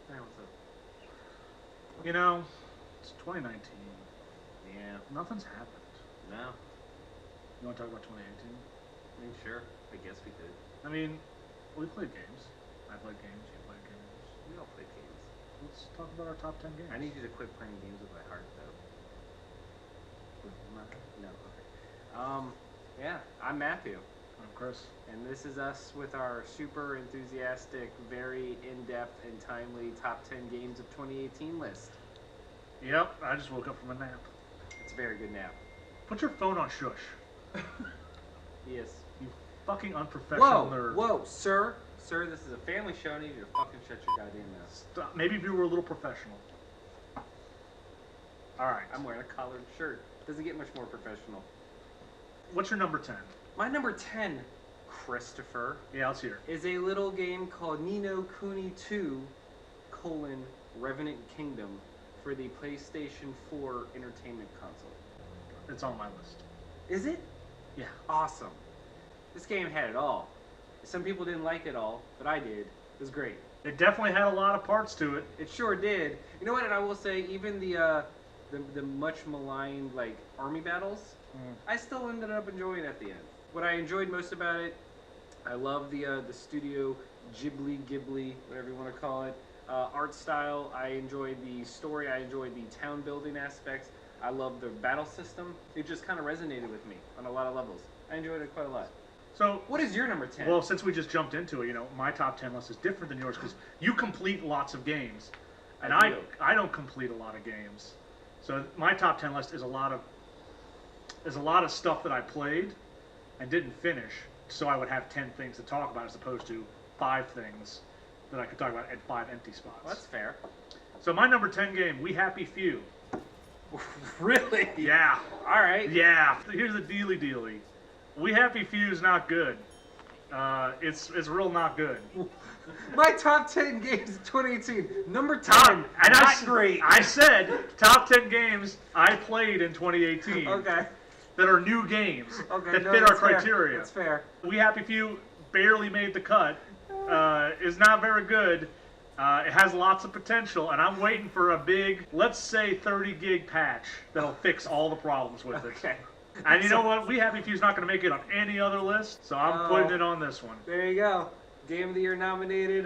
Hey, what's up? You know, it's 2019. Yeah. Nothing's happened. No. You want to talk about 2018? I mean, sure. I guess we could. I mean, we played games. I played games. You played games. We all play games. Let's talk about our top 10 games. I need you to quit playing games with my heart, though. No. Okay. Yeah. I'm Matthew. I'm Chris. And this is us with our super enthusiastic, very in-depth and timely top 10 games of 2018 list. Yep, I just woke up from a nap. It's a very good nap. Put your phone on shush. Yes. You fucking unprofessional Whoa, nerd. whoa, sir. Sir, this is a family show. I need you to fucking shut your goddamn mouth. Stop. Maybe if you were a little professional. Alright. I'm wearing a collared shirt. Doesn't get much more professional. What's your number 10? My number 10, Christopher, Yeah, let's hear. is a little game called Ni no Kuni 2, Revenant Kingdom for the PlayStation 4 entertainment console. It's on my list. Is it? Yeah. Awesome. This game had it all. Some people didn't like it all, but I did. It was great. It definitely had a lot of parts to it. It sure did. You know what? And I will say, even the much maligned like army battles, I still ended up enjoying at the end. What I enjoyed most about it, I love the studio Ghibli, whatever you want to call it, art style. I enjoyed the story. I enjoyed the town building aspects. I love the battle system. It just kind of resonated with me on a lot of levels. I enjoyed it quite a lot. So, What is your number 10? well, since we just jumped into it, my top 10 list is different than yours because you complete lots of games, and I do. I don't complete a lot of games. So my top 10 list is a lot of stuff that I played and didn't finish, so I would have 10 things to talk about as opposed to 5 things that I could talk about and 5 empty spots. Well, that's fair. So my number 10 game, We Happy Few. Really? Yeah. All right. Yeah. Here's the dealy. We Happy Few is not good. It's real not good. My top 10 games of 2018. Number 10. And not great. I said top 10 games I played in 2018 Okay. that are new games Okay. that no, fit our that's fair. criteria. That's fair. We Happy Few barely made the cut. Is not very good. It has lots of potential, and I'm waiting for a big, let's say 30 gig patch that'll fix all the problems with it. Okay. And you know what? We Happy Few's not going to make it on any other list, so I'm putting it on this one. There you go. Game of the Year nominated.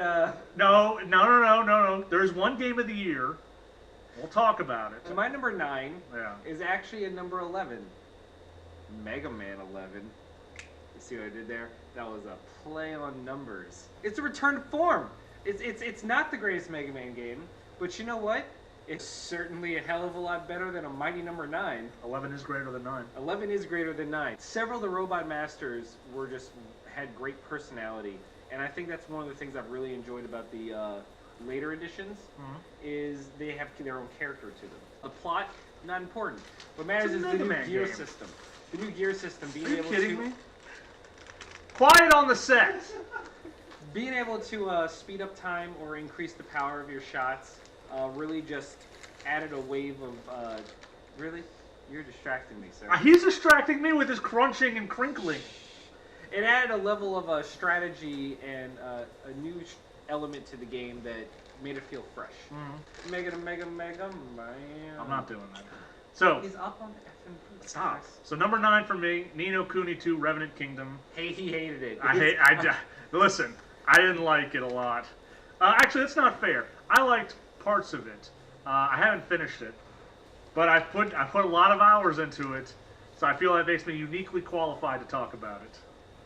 No. There's one Game of the Year. We'll talk about it. And my number 9 Yeah. is actually a number 11. Mega Man 11. You see what I did there? That was a play on numbers. It's a return to form. It's not the greatest Mega Man game, but you know what? It's certainly a hell of a lot better than a mighty number 9. 11 is greater than 9. 11 is greater than 9. Several of the Robot Masters had great personality, and I think that's one of the things I've really enjoyed about the later editions, is they have their own character to them. The plot, not important. What matters is the new gear system. The new gear system, being able to... Are you kidding me? Quiet on the set! Being able to speed up time or increase the power of your shots really just added a wave of... really? You're distracting me, sir. He's distracting me with his crunching and crinkling. It added a level of strategy and a new element to the game that made it feel fresh. Mega Man. I'm not doing that. So, He's up on FNP. stop. So number 9 for me, Ni no Kuni 2, Revenant Kingdom. He hated it. Listen, I didn't like it a lot. Actually, that's not fair. I liked parts of it. I haven't finished it, but I put a lot of hours into it, so I feel that makes me uniquely qualified to talk about it.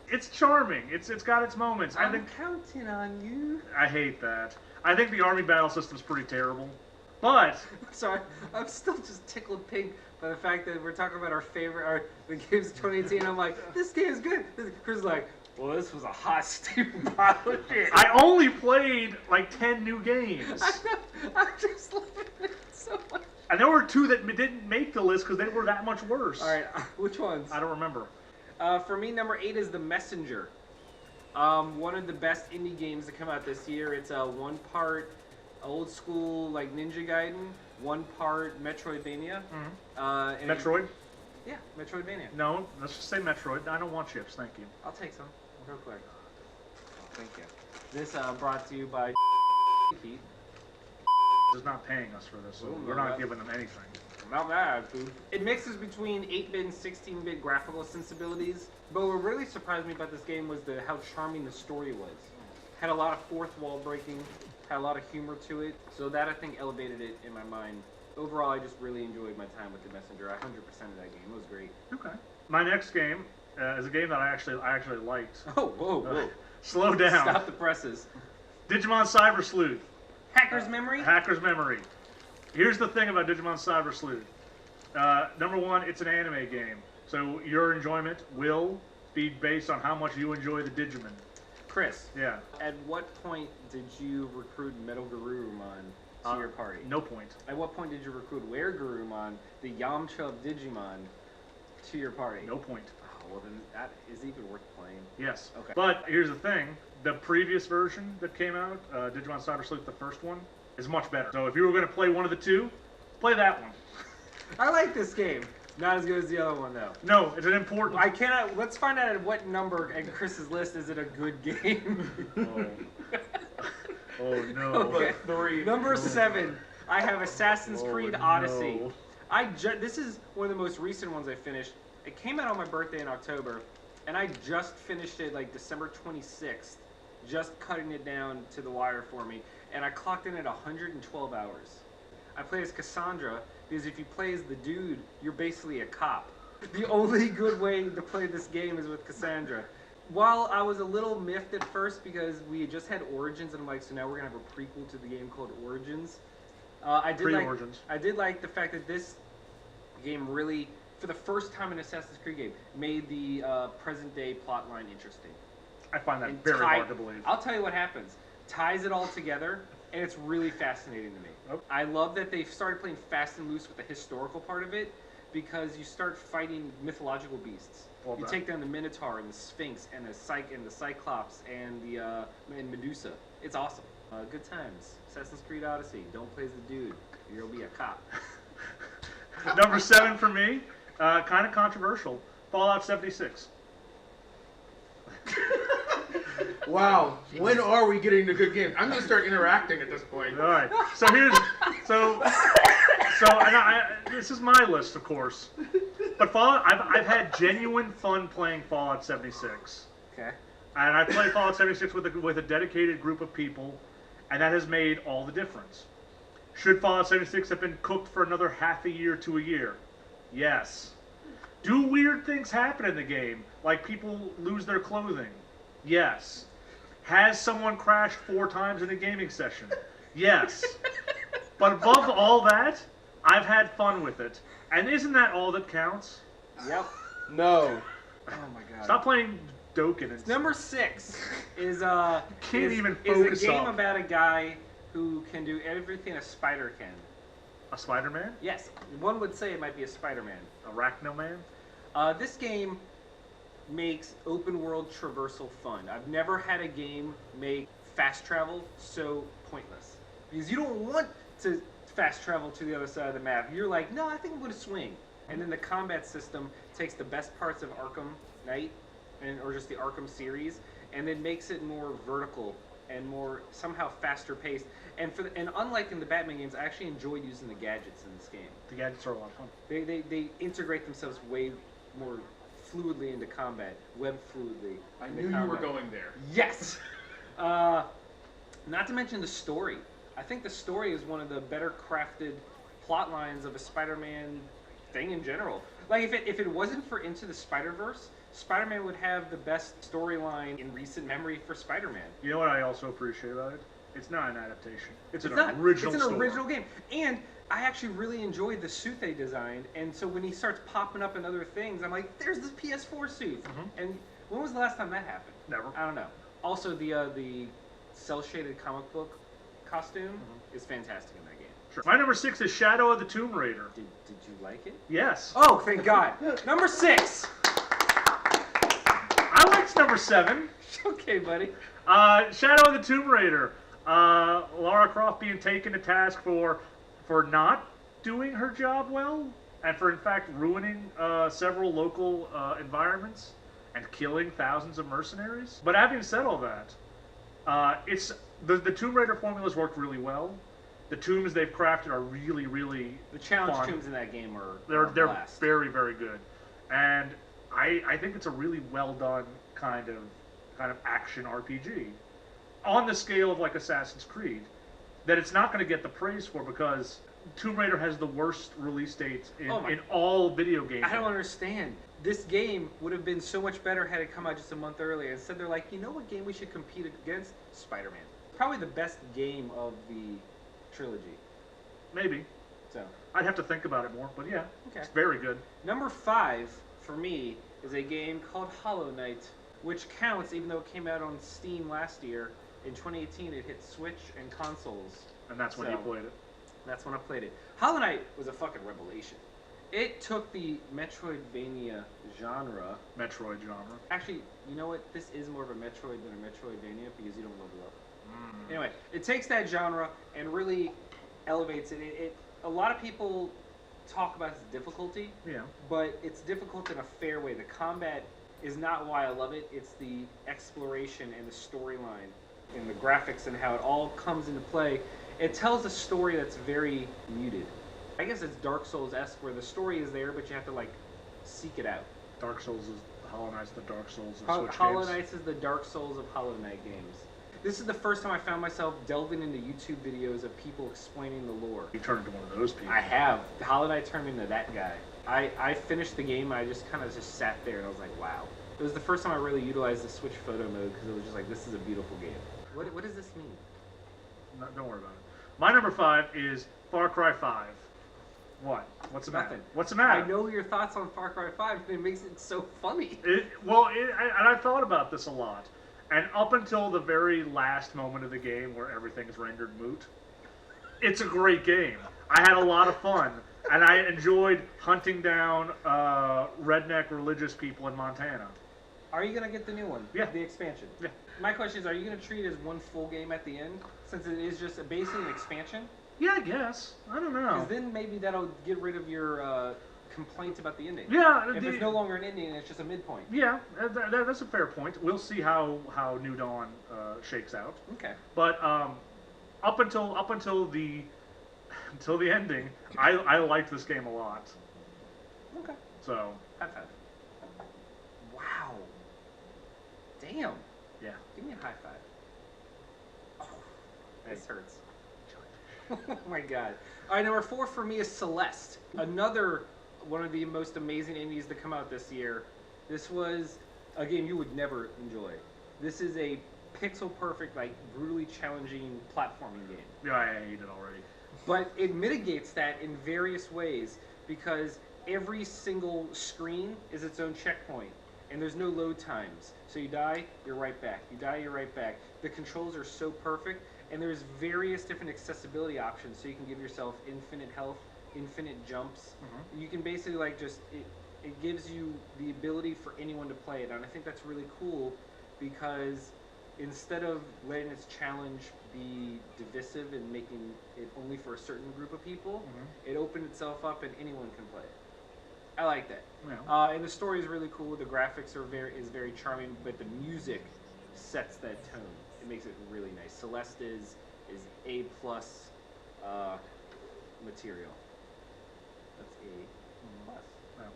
It's charming. It's got its moments. I'm counting on you. I hate that. I think the army battle system's pretty terrible, but Sorry, I'm still just tickled pink by the fact that we're talking about the games of 2018. I'm like, this game's good. Chris is like, well, this was a hot steaming pile of shit. I only played like 10 new games. I'm just loving it so much. And there were 2 that didn't make the list because they were that much worse. All right, which ones? I don't remember. For me, number 8 is The Messenger. One of the best indie games to come out this year. It's a 1 part old school like Ninja Gaiden, 1 part Metroidvania. Metroid? Yeah, Metroidvania. No, let's just say Metroid. I don't want chips, thank you. I'll take some, real quick. Oh, thank you. This brought to you by Heat. is not paying us for this, so Ooh, we're no, not giving them anything. Not bad, food. It mixes between 8-bit and 16-bit graphical sensibilities, but what really surprised me about this game was how charming the story was. Had a lot of fourth wall breaking, had a lot of humor to it, so that I think elevated it in my mind. Overall, I just really enjoyed my time with The Messenger. I 100% of that game. It was great. Okay. My next game is a game that I actually liked. Oh, whoa. Slow down. Stop the presses. Digimon Cyber Sleuth. Hacker's Memory? Hacker's Memory. Here's the thing about Digimon Cyber Sleuth. Number one, it's an anime game, so your enjoyment will be based on how much you enjoy the Digimon. Chris. Yeah. At what point did you recruit Metal Garurumon to your party? No point. At what point did you recruit Were Garurumon, the Yamcha of Digimon, to your party? No point. Oh, well then that is even worth playing. Yes. Okay. But here's the thing. The previous version that came out, Digimon Cyber Sleuth, the first one, is much better. So if you were going to play one of the two, play that one. I like this game. Not as good as the other one, though. No, it's an important... I cannot... Let's find out at what number in Chris's list is it a good game. Oh no. Okay. 3. Number 7, I have Assassin's Creed Odyssey. No. This is one of the most recent ones I finished. It came out on my birthday in October, and I just finished it like December 26th, just cutting it down to the wire for me, and I clocked in at 112 hours. I play as Cassandra, because if you play as the dude, you're basically a cop. The only good way to play this game is with Cassandra. While I was a little miffed at first because we had just had Origins, and I'm like, so now we're going to have a prequel to the game called Origins. I did like the fact that this game really, for the first time in an Assassin's Creed game, made the present-day plot line interesting. I find that very hard to believe. I'll tell you what happens. Ties it all together, and it's really fascinating to me. Oh. I love that they've started playing fast and loose with the historical part of it, because you start fighting mythological beasts. Well you done. take down the Minotaur and the Sphinx and the Cyclops and the and Medusa. It's awesome. Good times. Assassin's Creed Odyssey. Don't play as the dude. You'll be a cop. Number 7 for me, kind of controversial, Fallout 76. Wow. When are we getting to good games? I'm gonna start interacting at this point. All right. So this is my list, of course. But Fallout, I've had genuine fun playing Fallout 76. Okay. And I play Fallout 76 with a dedicated group of people, and that has made all the difference. Should Fallout 76 have been cooked for another half a year to a year? Yes. Do weird things happen in the game, like people lose their clothing? Yes. Has someone crashed 4 times in a gaming session? Yes. But above all that, I've had fun with it. And isn't that all that counts? Yep. No. Oh my god. Stop playing Dokkan. And Number 6 is even is focus a game up. about a guy who can do everything a spider can. A Spider-Man? Yes, one would say it might be a Spider-Man. Arachno-Man? This game makes open world traversal fun. I've never had a game make fast travel so pointless. Because you don't want to fast travel to the other side of the map. You're like, no, I think I'm going to swing. And then the combat system takes the best parts of Arkham Knight, or just the Arkham series, and then makes it more vertical and more somehow faster paced. And unlike in the Batman games, I actually enjoyed using the gadgets in this game. The gadgets are a lot of fun. They integrate themselves way more fluidly into combat, web fluidly. I knew you were going there. Yes! Not to mention the story. I think the story is one of the better crafted plot lines of a Spider-Man thing in general. Like, if it wasn't for Into the Spider-Verse, Spider-Man would have the best storyline in recent memory for Spider-Man. You know what I also appreciate about it? It's not an adaptation. It's an It's original an story. original game. And I actually really enjoyed the suit they designed, and so when he starts popping up in other things, I'm like, there's this PS4 suit. Mm-hmm. And when was the last time that happened? Never. I don't know. Also, the cel-shaded comic book costume is fantastic in that game. Sure. My number 6 is Shadow of the Tomb Raider. Did you like it? Yes. Oh, thank God. Number 6. I liked number 7. Okay, buddy. Shadow of the Tomb Raider. Lara Croft being taken to task for not doing her job well, and for in fact ruining several local environments and killing thousands of mercenaries. But having said all that, it's the Tomb Raider formulas worked really well. The tombs they've crafted are really, really The challenge fun. tombs in that game are They're blast. very, very good, and I think it's a really well done kind of action RPG on the scale of like Assassin's Creed that it's not going to get the praise for because Tomb Raider has the worst release dates in all video games. I don't understand. This game would have been so much better had it come out just a month earlier. Instead, they're like, you know what game we should compete against? Spider-Man. Probably the best game of the trilogy. Maybe. So I'd have to think about it more, but yeah, okay. It's very good. Number 5 for me is a game called Hollow Knight, which counts even though it came out on Steam last year. In 2018, it hit Switch and consoles. And that's when you played it. That's when I played it. Hollow Knight was a fucking revelation. It took the Metroidvania genre. Metroid genre. Actually, you know what? This is more of a Metroid than a Metroidvania because you don't level up. Anyway, it takes that genre and really elevates it. A lot of people talk about its difficulty. Yeah. But it's difficult in a fair way. The combat is not why I love it. It's the exploration and the storyline and the graphics and how it all comes into play. It tells a story that's very muted. I guess it's Dark Souls-esque where the story is there, but you have to like seek it out. Dark Souls is Hollow Knight's the Dark Souls of Switch Hollow games. Knight is the Dark Souls of Hollow Knight games. This is the first time I found myself delving into YouTube videos of people explaining the lore. You turned into one of those people. I have. Hollow Knight turned me into that guy. I finished the game and I just kind of just sat there and I was like, wow. It was the first time I really utilized the Switch photo mode because it was just like, this is a beautiful game. What does this mean? No, don't worry about it. My number 5 is Far Cry 5. What? What's the matter? What's the matter? I know your thoughts on Far Cry 5 and it makes it so funny. And I thought about this a lot. And up until the very last moment of the game where everything's rendered moot, it's a great game. I had a lot of fun. And I enjoyed hunting down redneck religious people in Montana. Are you going to get the new one? Yeah. The expansion? Yeah. My question is, are you going to treat it as one full game at the end? Since it is just basically an expansion? Yeah, I guess. I don't know. Because then maybe that'll get rid of your complaints about the ending. Yeah. If it's no longer an ending, it's just a midpoint. Yeah, that's a fair point. We'll see how New Dawn shakes out. Okay. But up until the ending, I liked this game a lot. Okay. So. High five. Wow. Damn. Yeah. Give me a high five. Oh, this hurts. Oh my god. All right, number 4 for me is Celeste. Another one of the most amazing indies to come out this year. This was a game you would never enjoy. This is a pixel-perfect, like, brutally challenging platforming game. Yeah, I hate it already. But it mitigates that in various ways because every single screen is its own checkpoint. And there's no load times. So you die, you're right back. You die, you're right back. The controls are so perfect. And there's various different accessibility options. So you can give yourself infinite health, infinite jumps. Mm-hmm. You can basically like just, it gives you the ability for anyone to play it. And I think that's really cool because instead of letting its challenge be divisive and making it only for a certain group of people, it opened itself up and anyone can play it. I like that. Yeah. And the story is really cool. The graphics are very charming, but the music sets that tone. It makes it really nice. Celeste is A+ material. That's A+. Okay.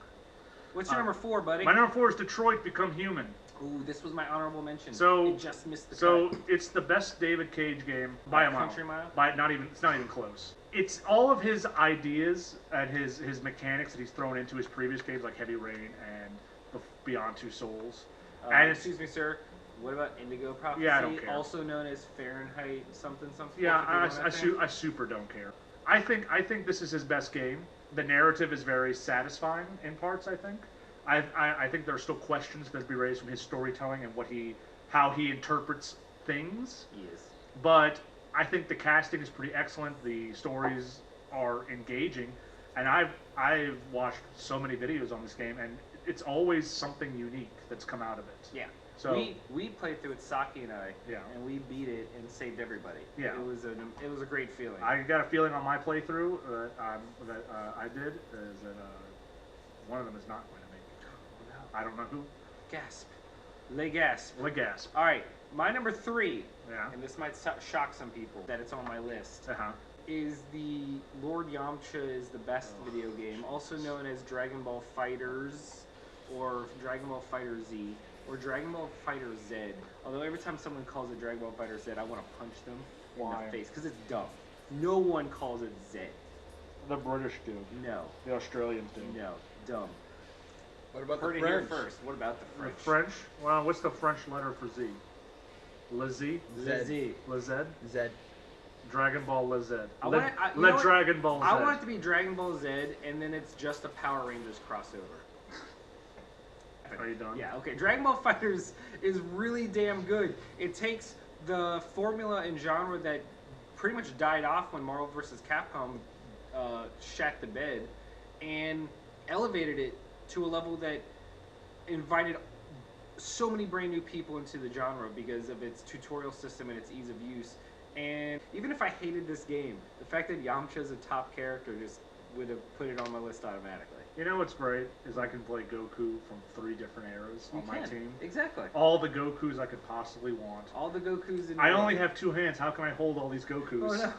What's your number 4, buddy? My number 4 is Detroit Become Human. Ooh, this was my honorable mention. So it just missed the So cut. it's the best David Cage game by a mile. Country Mile? It's not even close. It's all of his ideas and his mechanics that he's thrown into his previous games like Heavy Rain and Beyond Two Souls. And excuse me, sir. What about Indigo Prophecy? Yeah, I don't care. Also known as Fahrenheit something. Yeah, I super don't care. I think this is his best game. The narrative is very satisfying in parts. I think there are still questions that be raised from his storytelling and how he interprets things. He is. But I think the casting is pretty excellent. The stories are engaging, and I've watched so many videos on this game, and it's always something unique that's come out of it. Yeah. So we played through it, Saki and I, yeah, and we beat it and saved everybody. Yeah. It was a great feeling. I got a feeling on my playthrough that I did is that one of them is not going to make it. I don't know who. Gasp. Le gasp. Le gasp. All right. My number 3, Yeah. and this might shock some people that it's on my list, Uh-huh. is the Lord Yamcha is the best video game, also known as Dragon Ball Fighters, or Dragon Ball Fighter Z, or Dragon Ball Fighter Z. Although every time someone calls it Dragon Ball Fighter Z, I want to punch them in Why? the face, because it's dumb. No one calls it Z. The British do. No. The Australians do. No. Dumb. What about Heard the it here French? first. What about the The French? French? Well, what's the French letter for Z? Le Z? Z. Le Z? Zed. Dragon Ball Le Z. You Let know what? Dragon Ball Z. I want it to be Dragon Ball Z, and then it's just a Power Rangers crossover. Are you done? Yeah, okay. Dragon Ball Fighters is really damn good. It takes the formula and genre that pretty much died off when Marvel vs. Capcom shat the bed and elevated it to a level that invited so many brand new people into the genre because of its tutorial system and its ease of use. And even if I hated this game, the fact that Yamcha is a top character just would have put it on my list automatically. You know what's great is I can play Goku from 3 different eras on my team. Exactly. All the Gokus I could possibly want. All the Gokus in I only have 2 hands. How can I hold all these Gokus? Oh no.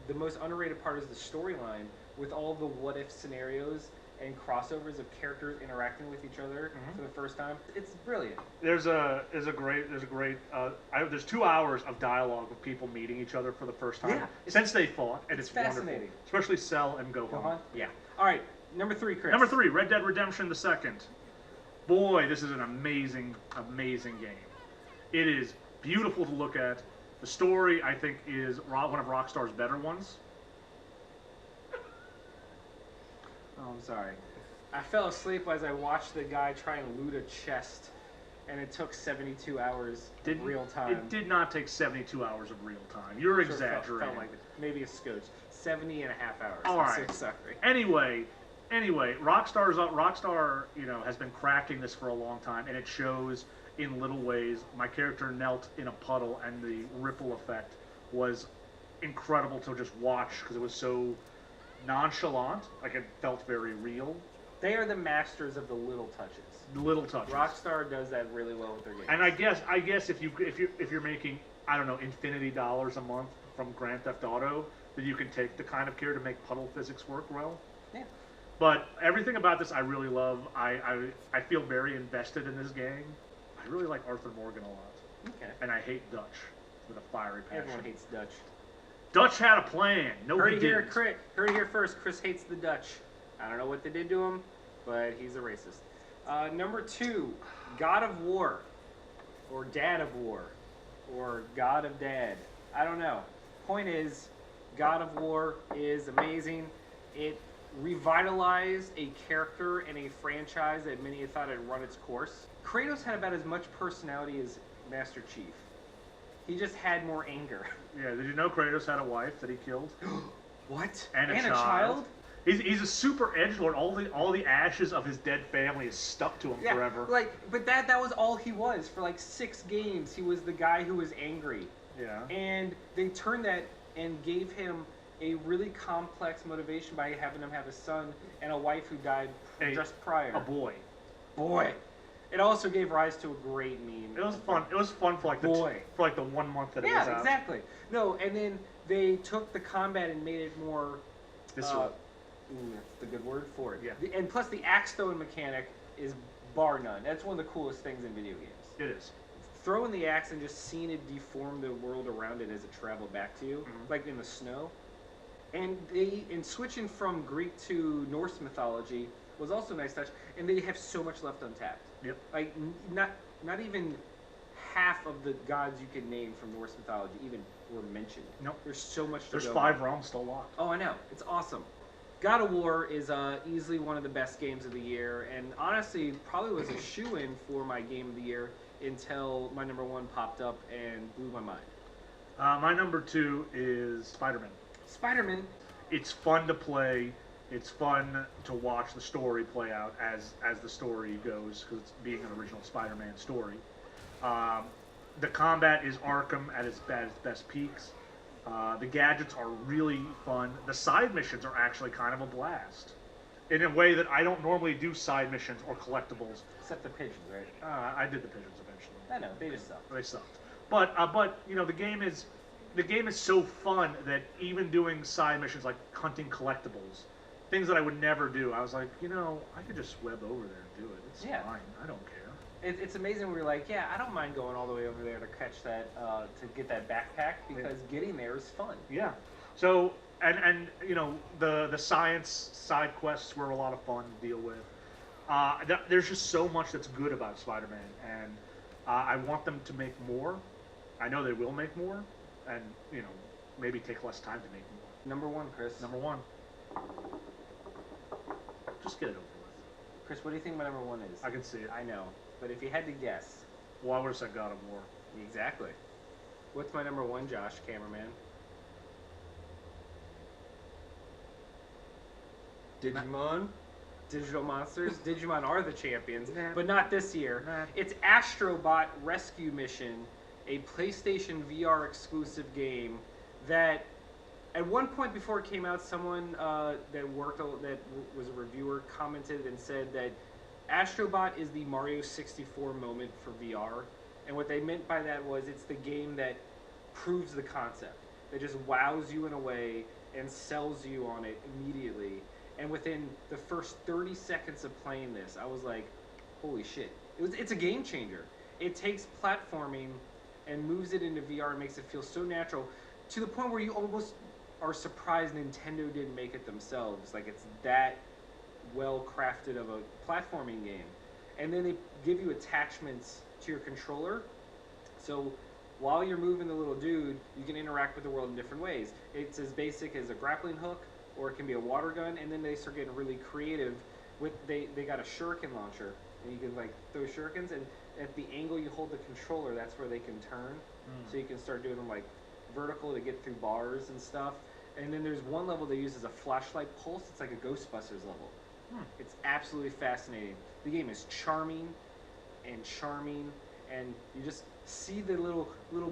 The most underrated part is the storyline with all the what if scenarios and crossovers of characters interacting with each other for the first time. It's brilliant. There's 2 hours of dialogue of people meeting each other for the first time Yeah, since they fought, and it's fascinating. wonderful. Especially Cell and Gohan. Gohan? Yeah. All right. Number 3, Chris. Number 3, Red Dead Redemption 2. Boy, this is an amazing, amazing game. It is beautiful to look at. The story, I think, is one of Rockstar's better ones. Oh, I'm sorry. I fell asleep as I watched the guy try and loot a chest, and it took 72 hours of real time. It did not take 72 hours of real time. You're Sure exaggerating. Felt like it. Maybe a scotch. 70 and a half hours. All I'm right. so sorry. Anyway, Rockstar, has been crafting this for a long time, and it shows in little ways. My character knelt in a puddle, and the ripple effect was incredible to just watch because it was so nonchalant. Like, it felt very real. They are the masters of the little touches. Little touches. Rockstar does that really well with their games. And I guess if you're making, I don't know, infinity dollars a month from Grand Theft Auto, then you can take the kind of care to make puddle physics work well. Yeah. But everything about this I really love. I feel very invested in this game. I really like Arthur Morgan a lot. Okay. And I hate Dutch with a fiery passion. Everyone hates Dutch. Dutch had a plan. No, he didn't. Heard it here first. Chris hates the Dutch. I don't know what they did to him, but he's a racist. Number 2, God of War, or Dad of War, or God of Dad. I don't know. Point is, God of War is amazing. It revitalized a character and a franchise that many thought had run its course. Kratos had about as much personality as Master Chief. He just had more anger. Yeah, did you know Kratos had a wife that he killed? What? And a child? He's a super edgelord. All the ashes of his dead family is stuck to him forever. But that was all he was for like 6 games. He was the guy who was angry. Yeah. And they turned that and gave him a really complex motivation by having him have a son and a wife who died just prior. A boy. Boy. It also gave rise to a great meme. It was fun. It was fun for like the 1 month that it was out. Yeah, exactly. No, and then they took the combat and made it more visceral. That's the good word for it. Yeah. And plus, the axe throwing mechanic is bar none. That's one of the coolest things in video games. It is. Throwing the axe and just seeing it deform the world around it as it traveled back to you, like in the snow. And switching from Greek to Norse mythology was also a nice touch. And they have so much left untapped. Yep. Like not even half of the gods you could name from Norse mythology even were mentioned. Nope. There's so much to There's go 5 on. realms still locked. Oh, I know. It's awesome. God of War is easily one of the best games of the year, and honestly, probably was a shoo-in for my game of the year until my number 1 popped up and blew my mind. My number 2 is Spider-Man. Spider-Man. It's fun to play. It's fun to watch the story play out as the story goes, because it's being an original Spider-Man story. The combat is Arkham at its best peaks. The gadgets are really fun. The side missions are actually kind of a blast. In a way that I don't normally do side missions or collectibles. Except the pigeons, right? I did the pigeons eventually. I know, they just suck. They sucked. But you know, the game is so fun that even doing side missions like hunting collectibles, things that I would never do, I was like, you know, I could just web over there and do it. It's fine. I don't care. It's amazing. We're like, yeah, I don't mind going all the way over there to catch that, to get that backpack because getting there is fun. Yeah. So and you know the science side quests were a lot of fun to deal with. There's just so much that's good about Spider-Man, and I want them to make more. I know they will make more, and you know maybe take less time to make more. Number one, Chris. Number one. Just get it over with. Chris, what do you think my number one is? I can see it. I know, but if you had to guess. Well, I would have said God of War. Exactly. What's my number one, Josh, cameraman? Digimon. Digital Monsters. Digimon are the champions, but not this year. It's Astrobot Rescue Mission, a PlayStation VR exclusive game that at one point before it came out, someone that was a reviewer commented and said that Astrobot is the Mario 64 moment for VR. And what they meant by that was it's the game that proves the concept. That just wows you in a way and sells you on it immediately. And within the first 30 seconds of playing this, I was like, holy shit. It's a game changer. It takes platforming and moves it into VR and makes it feel so natural to the point where you almost are surprised Nintendo didn't make it themselves. Like, it's that well crafted of a platforming game. And then they give you attachments to your controller. So while you're moving the little dude, you can interact with the world in different ways. It's as basic as a grappling hook, or it can be a water gun, and then they start getting really creative with they got a shuriken launcher, and you can like throw shurikens, and at the angle you hold the controller, that's where they can turn. So you can start doing them like vertical to get through bars and stuff. And then there's one level they use as a flashlight pulse. It's like a Ghostbusters level. It's absolutely fascinating. The game is charming, and you just see the little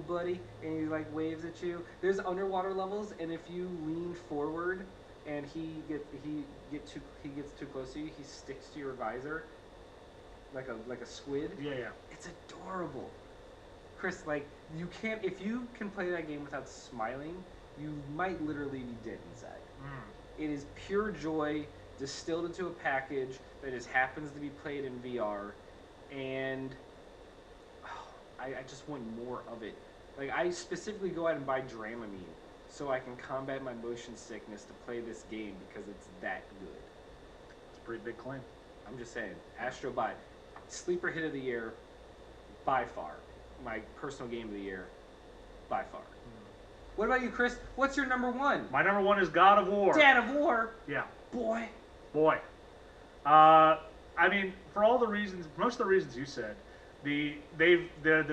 buddy, and he like waves at you. There's underwater levels, and if you lean forward and he gets too close to you, he sticks to your visor like a squid. Yeah. It's adorable. Chris, like, you can't, if you can play that game without smiling, you might literally be dead inside. It is pure joy distilled into a package that just happens to be played in VR, and I just want more of it. Like, I specifically go out and buy Dramamine so I can combat my motion sickness to play this game because it's that good. It's a pretty big claim. I'm just saying. Astrobot, sleeper hit of the year, by far. My personal game of the year, by far. What about you, Chris? What's your number one? My number one is God of War. Dad of War? Yeah. Boy. I mean, for all the reasons, most of the reasons you said, the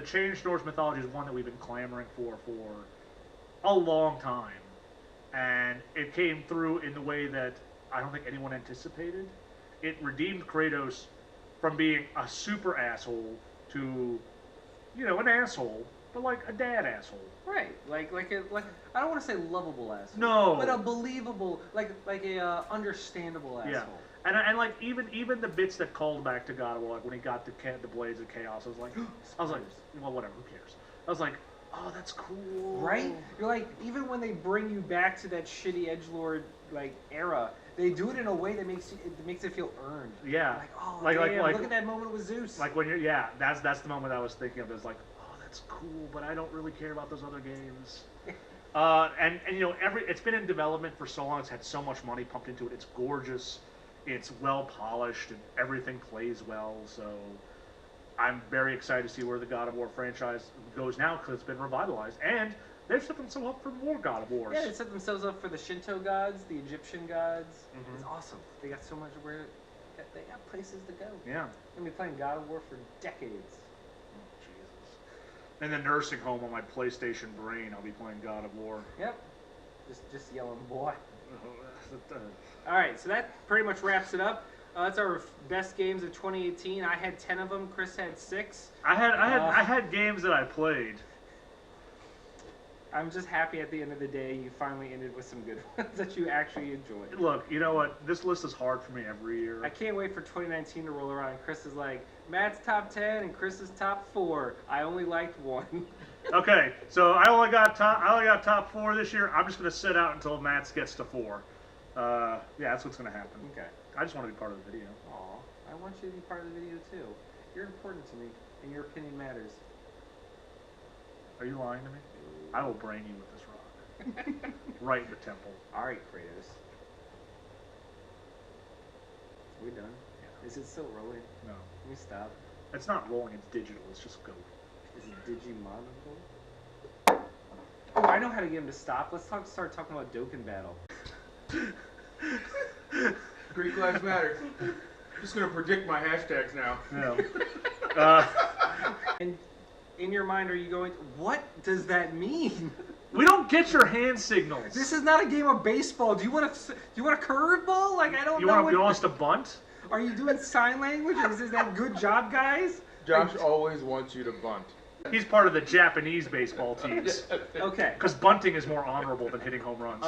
changed Norse mythology is one that we've been clamoring for a long time, and it came through in the way that I don't think anyone anticipated. It redeemed Kratos from being a super asshole to, you know, an asshole, but like a dad asshole. Right, like I don't want to say lovable asshole. No, but a believable, like a understandable asshole. Yeah. And like even the bits that called back to God of War, like when he got the blades of chaos, I was like, well, whatever, who cares? I was like, oh, that's cool. Right? You're like, even when they bring you back to that shitty edgelord like era, they do it in a way that makes it feel earned. Yeah. Like, oh, like, damn, like, look at that moment with Zeus. Like when that's the moment I was thinking of. It's like, oh, that's cool, but I don't really care about those other games. And you know, it's been in development for so long. It's had so much money pumped into it. It's gorgeous. It's well polished, and everything plays well. So I'm very excited to see where the God of War franchise goes now because it's been revitalized, and they've set themselves up for more God of Wars. Yeah, they set themselves up for the Shinto gods, the Egyptian gods. It's awesome. They got so much where they got places to go. Yeah. They'll be playing God of War for decades. Oh, Jesus. In the nursing home on my PlayStation brain, I'll be playing God of War. Yep. Just yelling, boy. All right, so that pretty much wraps it up. That's our best games of 2018. I had 10 of them. Chris had 6. I had games that I played. I'm just happy at the end of the day you finally ended with some good ones that you actually enjoyed. Look, you know what? This list is hard for me every year. I can't wait for 2019 to roll around. Chris is like, Matt's top 10 and Chris's top 4. I only liked 1. Okay, so I only got top 4 this year. I'm just gonna sit out until Matt's gets to 4. Yeah, that's what's gonna happen. Okay. I just want to be part of the video. Aw, I want you to be part of the video too. You're important to me, and your opinion matters. Are you lying to me? I will brain you with this rock. Right in the temple. All right, Kratos. We done? Yeah. Is it still rolling? No. Can we stop? It's not rolling, it's digital. It's just go. Is it Digimon? Oh, I know how to get him to stop. Let's start talking about Dokkan Battle. Greek lives matter. I'm just gonna predict my hashtags now. Yeah. And in your mind, are you going, what does that mean? We don't get your hand signals. This is not a game of baseball. Do you want a curveball? Like, I don't know. You want us to bunt? Are you doing sign language? Is that good job, guys? Josh always wants you to bunt. He's part of the Japanese baseball teams. Okay. Because bunting is more honorable than hitting home runs.